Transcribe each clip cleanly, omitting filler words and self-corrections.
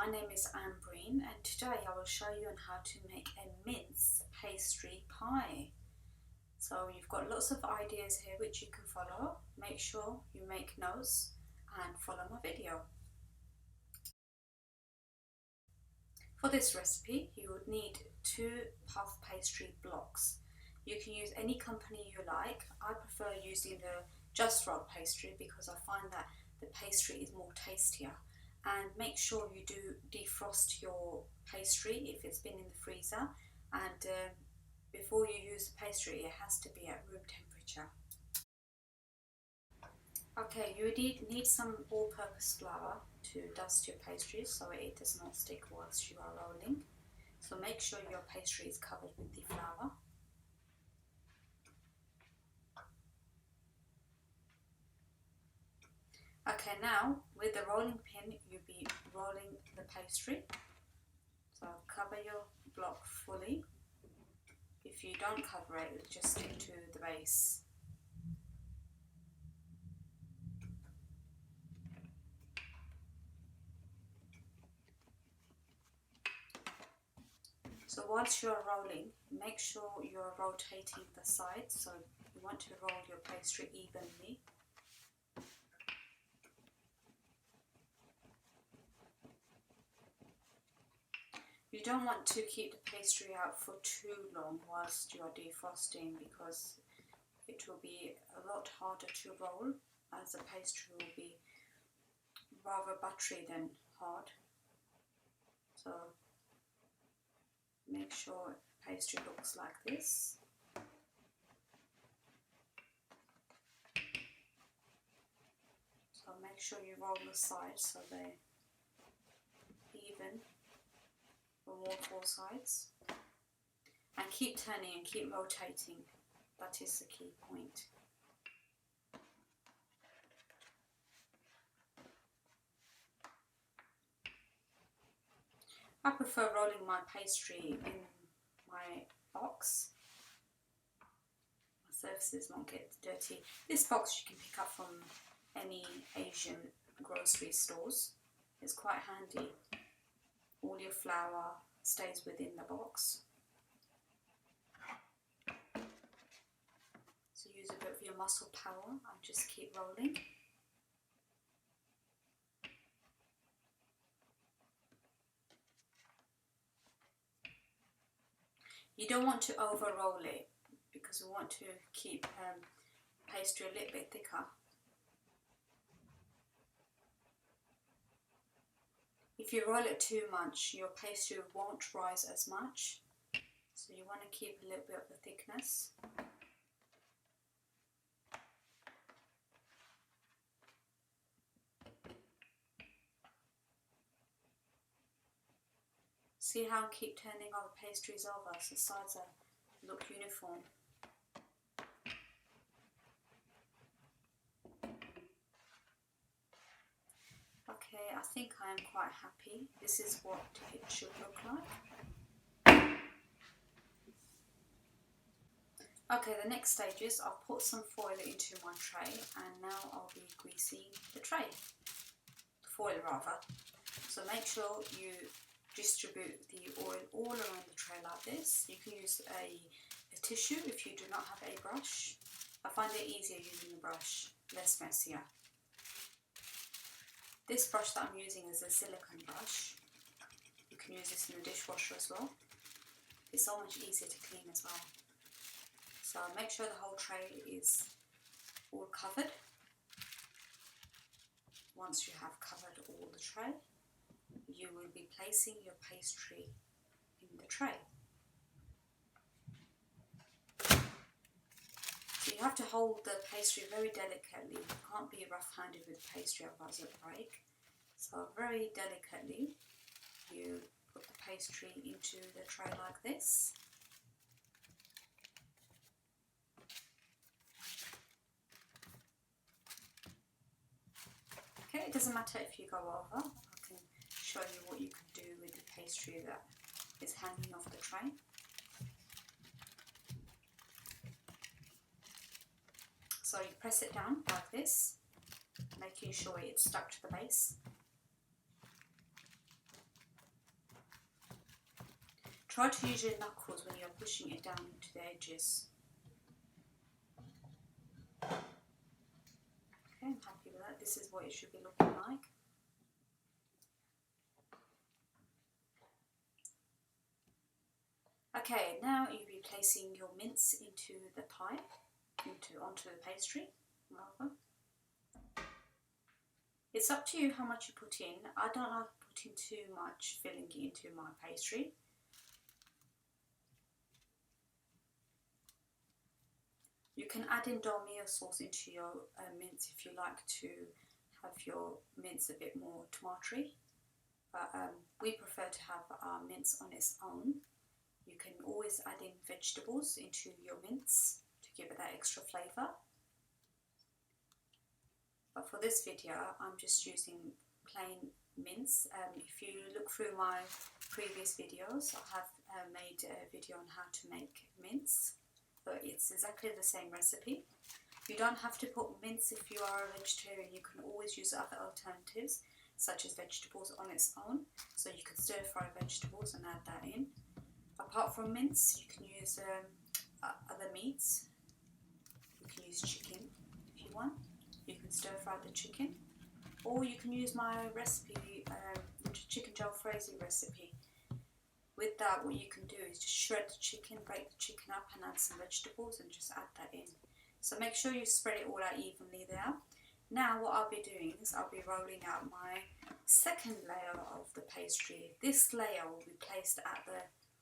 my name is Ambreen and today I will show you on how to make a mince pastry pie. So you've got lots of ideas here which you can follow. Make sure you make notes and follow my video. For this recipe you would need 2 puff pastry blocks. You can use any company you like. I prefer using the Just Roll pastry because I find that the pastry is more tastier. And make sure you do defrost your pastry if it's been in the freezer, and before you use the pastry it has to be at room temperature. Okay, you need some all-purpose flour to dust your pastry so it does not stick whilst you are rolling. So make sure your pastry is covered with the flour. Okay, now with the rolling pin you'll be rolling the pastry. So cover your block fully. If you don't cover it, it'll just stick to the base. So whilst you're rolling, make sure you're rotating the sides. So you want to roll your pastry evenly. You don't want to keep the pastry out for too long whilst you are defrosting because it will be a lot harder to roll as the pastry will be rather buttery than hard. So make sure pastry looks like this. So make sure you roll the sides so they're even from all 4 sides, and keep turning and keep rotating. That is the key point. I prefer rolling my pastry in my box. My surfaces won't get dirty. This box you can pick up from any Asian grocery stores. It's quite handy. All your flour stays within the box. So use a bit of your muscle power and just keep rolling. You don't want to over roll it because we want to keep pastry a little bit thicker. If you roll it too much, your pastry won't rise as much. So you want to keep a little bit of the thickness. See how I keep turning all the pastries over so the sides look uniform. Okay, I think I am quite happy. This is what it should look like. Okay, the next stage is I'll put some foil into my tray, and now I'll be greasing the tray. The foil rather. So make sure you distribute the oil all around the tray like this. You can use a tissue if you do not have a brush. I find it easier using a brush, less messier. This brush that I'm using is a silicone brush. You can use this in the dishwasher as well. It's so much easier to clean as well. So make sure the whole tray is all covered. Once you have covered all the tray, you will be placing your pastry in the tray. So you have to hold the pastry very delicately. You can't be rough-handed with the pastry, otherwise it'll break. So very delicately you put the pastry into the tray like this. Okay, it doesn't matter if you go over. I can show you what you can do with the pastry that is hanging off the tray. So you press it down like this, making sure it's stuck to the base. Try to use your knuckles when you're pushing it down into the edges. Okay, I'm happy with that. This is what it should be looking like. Okay, now you'll be placing your mince into the pie, onto the pastry. It's up to you how much you put in. I don't like putting too much filling into my pastry. You can add in Dalmia sauce into your mince if you like to have your mince a bit more tomatoey. But we prefer to have our mince on its own. You can always add in vegetables into your mince to give it that extra flavour. But for this video, I'm just using plain mince. If you look through my previous videos, I have made a video on how to make mince. But it's exactly the same recipe. You don't have to put mince if you are a vegetarian. You can always use other alternatives, such as vegetables on its own. So you can stir fry vegetables and add that in. Apart from mince, you can use other meats. You can use chicken if you want. You can stir fry the chicken, or you can use my recipe, which is chicken jalfrezi recipe. With that, what you can do is just shred the chicken, break the chicken up and add some vegetables and just add that in. So make sure you spread it all out evenly there. Now what I'll be doing is I'll be rolling out my second layer of the pastry. This layer will be placed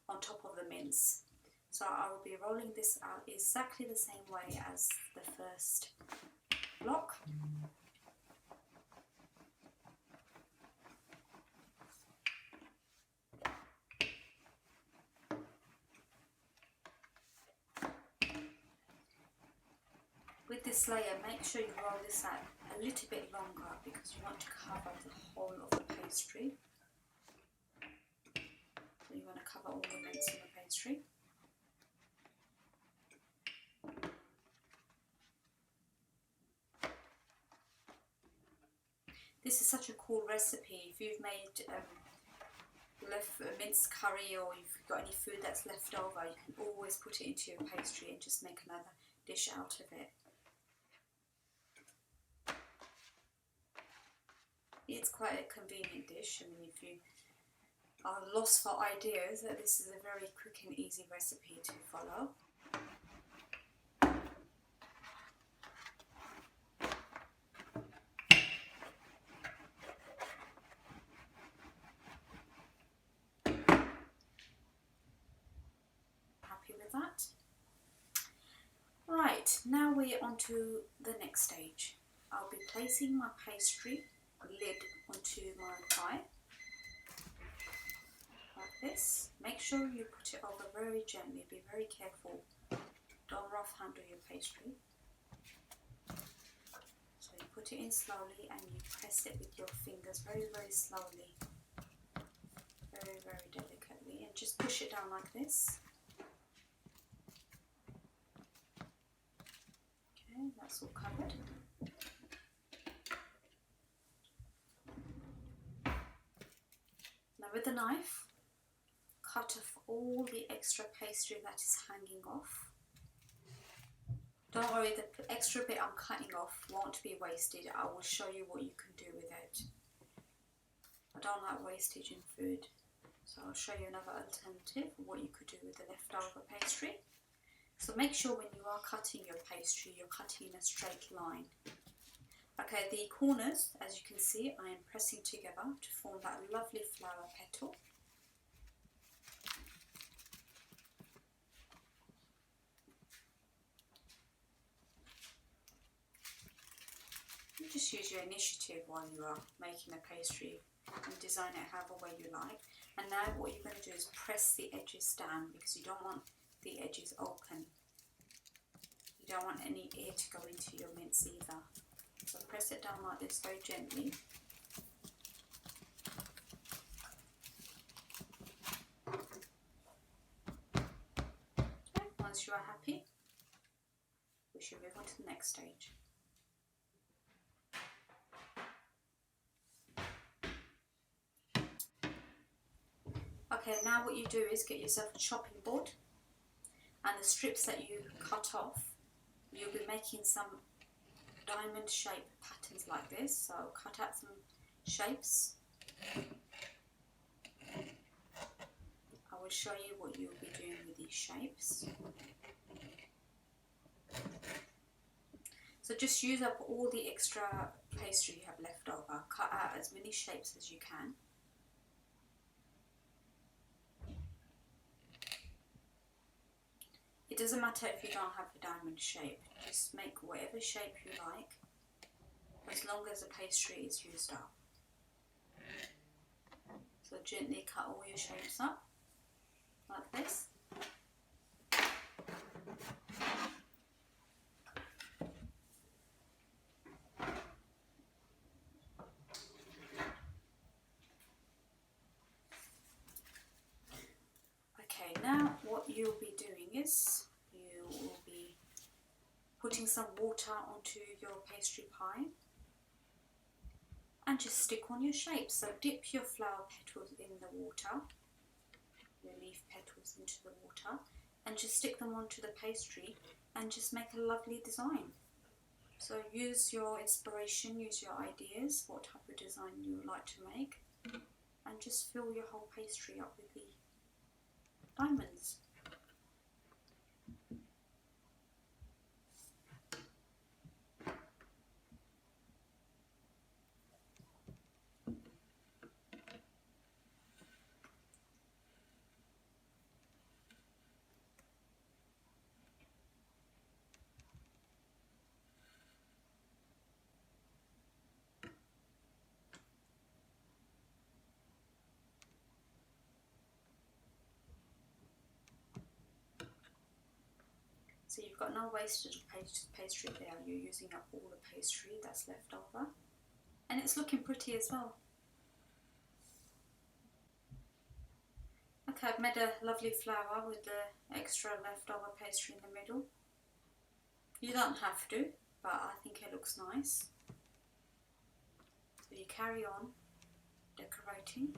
on top of the mince. So I will be rolling this out exactly the same way as the first block. With this layer, make sure you roll this out a little bit longer because you want to cover the whole of the pastry. So you want to cover all the mince in the pastry. This is such a cool recipe. If you've made minced curry, or if you've got any food that's left over, you can always put it into your pastry and just make another dish out of it. It's quite a convenient dish. I mean, if you are lost for ideas, this is a very quick and easy recipe to follow. Happy with that? Right, now we're on to the next stage. I'll be placing my pastry lid onto my pie, like this. Make sure you put it over very gently, be very careful. Don't rough handle your pastry. So you put it in slowly and you press it with your fingers very, very slowly. Very, very delicately, and just push it down like this. Okay, that's all covered. Now with the knife, cut off all the extra pastry that is hanging off. Don't worry, the extra bit I'm cutting off won't be wasted. I will show you what you can do with it. I don't like wastage in food, so I'll show you another alternative of what you could do with the leftover pastry. So make sure when you are cutting your pastry, you're cutting in a straight line. Okay, the corners, as you can see, I am pressing together to form that lovely flower petal. You just use your initiative while you are making a pastry and design it however way you like. And now what you're going to do is press the edges down because you don't want the edges open. You don't want any air to go into your mince either. So press it down like this very gently. Okay, once you are happy, we should move on to the next stage. Okay, now what you do is get yourself a chopping board, and the strips that you cut off, you'll be making some diamond shape patterns like this. So cut out some shapes. I will show you what you'll be doing with these shapes. So just use up all the extra pastry you have left over. Cut out as many shapes as you can. It doesn't matter if you don't have a diamond shape, just make whatever shape you like, as long as the pastry is used up. So gently cut all your shapes up, like this. Okay, now what you'll be doing is, you will be putting some water onto your pastry pie and just stick on your shape. So dip your flower petals in the water, your leaf petals into the water, and just stick them onto the pastry and just make a lovely design. So use your inspiration, use your ideas, what type of design you would like to make, and just fill your whole pastry up with the diamonds. So you've got no wastage of pastry there, you're using up all the pastry that's left over. And it's looking pretty as well. Okay, I've made a lovely flower with the extra leftover pastry in the middle. You don't have to, but I think it looks nice. So you carry on decorating.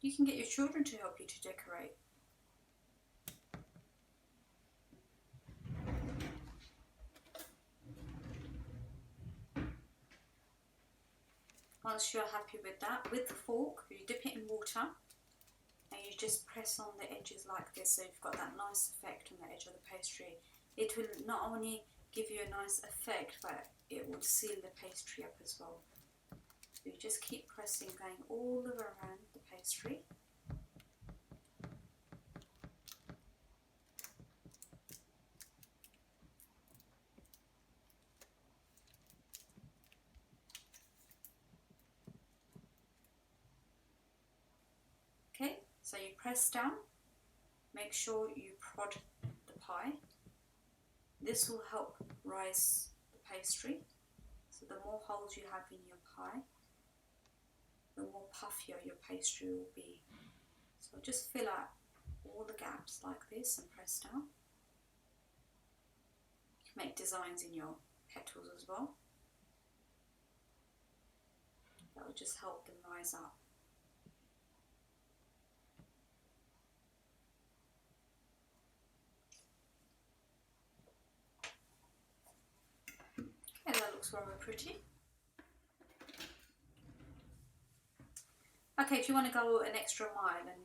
You can get your children to help you to decorate. Once you're happy with that, with the fork, you dip it in water and you just press on the edges like this, so you've got that nice effect on the edge of the pastry. It will not only give you a nice effect, but it will seal the pastry up as well. So you just keep pressing, going all the way around the pastry. Okay, so you press down, make sure you prod the pie. This will help rise the pastry. So the more holes you have in your pie, the more puffier your pastry will be. So just fill out all the gaps like this and press down. You can make designs in your petals as well. That will just help them rise up. Okay, that looks rather pretty. Okay, if you want to go an extra mile and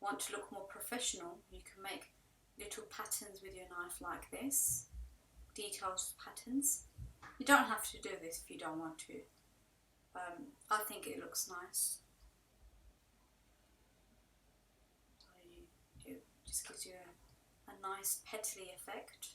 want to look more professional, you can make little patterns with your knife like this, details patterns. You don't have to do this if you don't want to. I think it looks nice. So it just gives you a nice petally effect.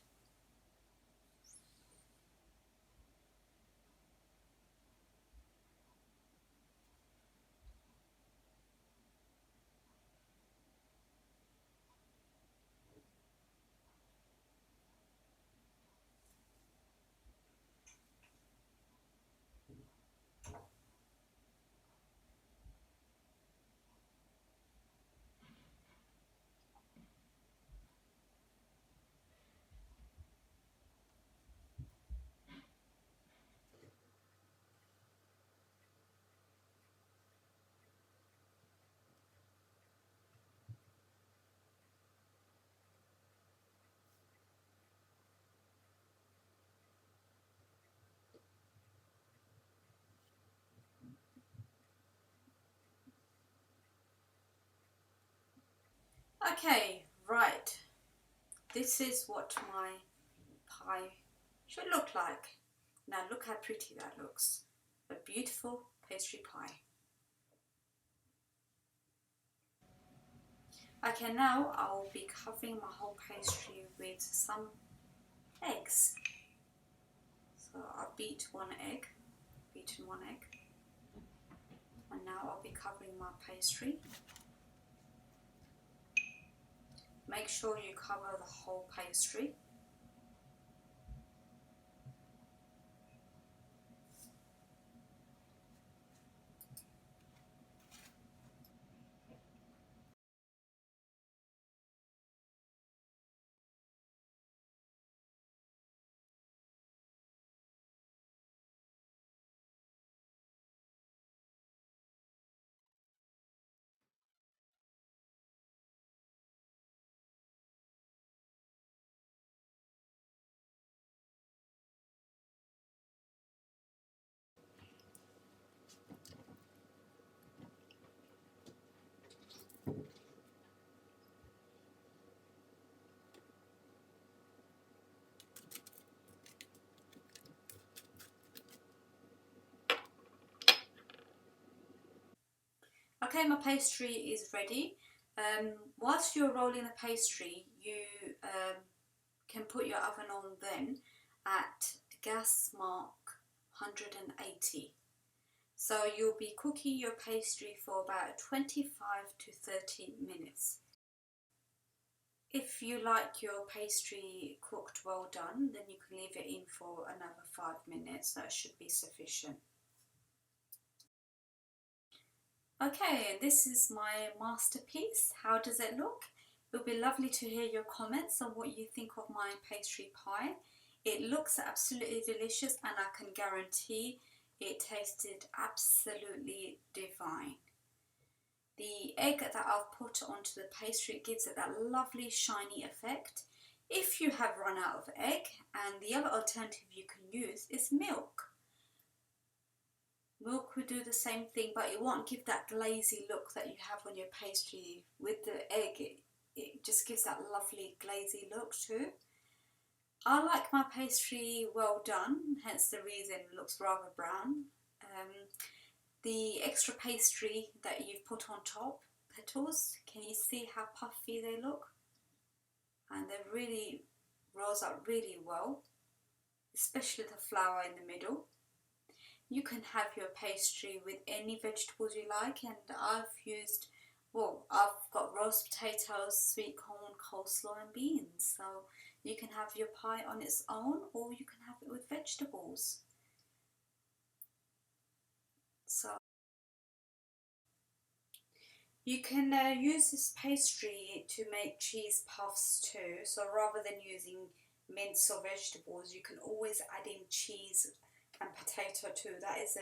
Okay, right. This is what my pie should look like. Now look how pretty that looks. A beautiful pastry pie. Okay, now I'll be covering my whole pastry with some eggs. So I've beaten one egg, and now I'll be covering my pastry. Make sure you cover the whole pastry. Okay, my pastry is ready. Whilst you're rolling the pastry, you can put your oven on then at gas mark 180. So you'll be cooking your pastry for about 25 to 30 minutes. If you like your pastry cooked well done, then you can leave it in for another 5 minutes. That should be sufficient. Okay, this is my masterpiece. How does it look? It would be lovely to hear your comments on what you think of my pastry pie. It looks absolutely delicious, and I can guarantee it tasted absolutely divine. The egg that I've put onto the pastry gives it that lovely shiny effect. If you have run out of egg, and the other alternative you can use is milk. Milk will do the same thing, but it won't give that glazy look that you have on your pastry. With the egg, it just gives that lovely glazy look too. I like my pastry well done, hence the reason it looks rather brown. The extra pastry that you've put on top, petals, can you see how puffy they look? And they really rose up really well, especially the flour in the middle. You can have your pastry with any vegetables you like, and I've got roast potatoes, sweet corn, coleslaw and beans. So you can have your pie on its own, or you can have it with vegetables. So you can use this pastry to make cheese puffs too. So rather than using mince or vegetables, you can always add in cheese and potato too. That is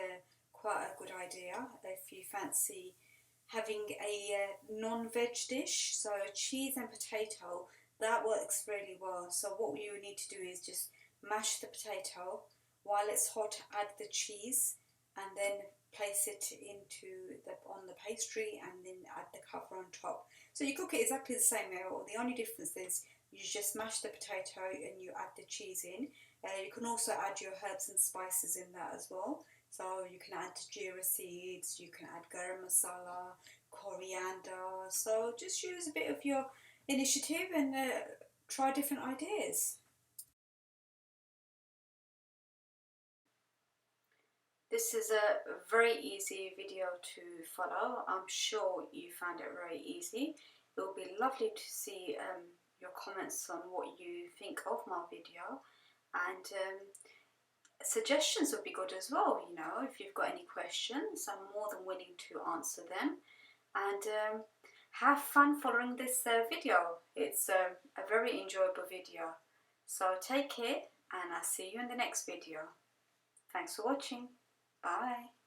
quite a good idea if you fancy having a non-veg dish. So cheese and potato, that works really well. So what you need to do is just mash the potato. While it's hot, add the cheese, and then place it on the pastry, and then add the cover on top. So you cook it exactly the same way. The only difference is you just mash the potato and you add the cheese in. You can also add your herbs and spices in that as well. So you can add jeera seeds, you can add garam masala, coriander. So just use a bit of your initiative and try different ideas. This is a very easy video to follow. I'm sure you found it very easy. It will be lovely to see your comments on what you think of my video, and suggestions would be good as well. You know, if you've got any questions, I'm more than willing to answer them. And have fun following this video. It's a very enjoyable video. So take care, and I'll see you in the next video. Thanks for watching. Bye.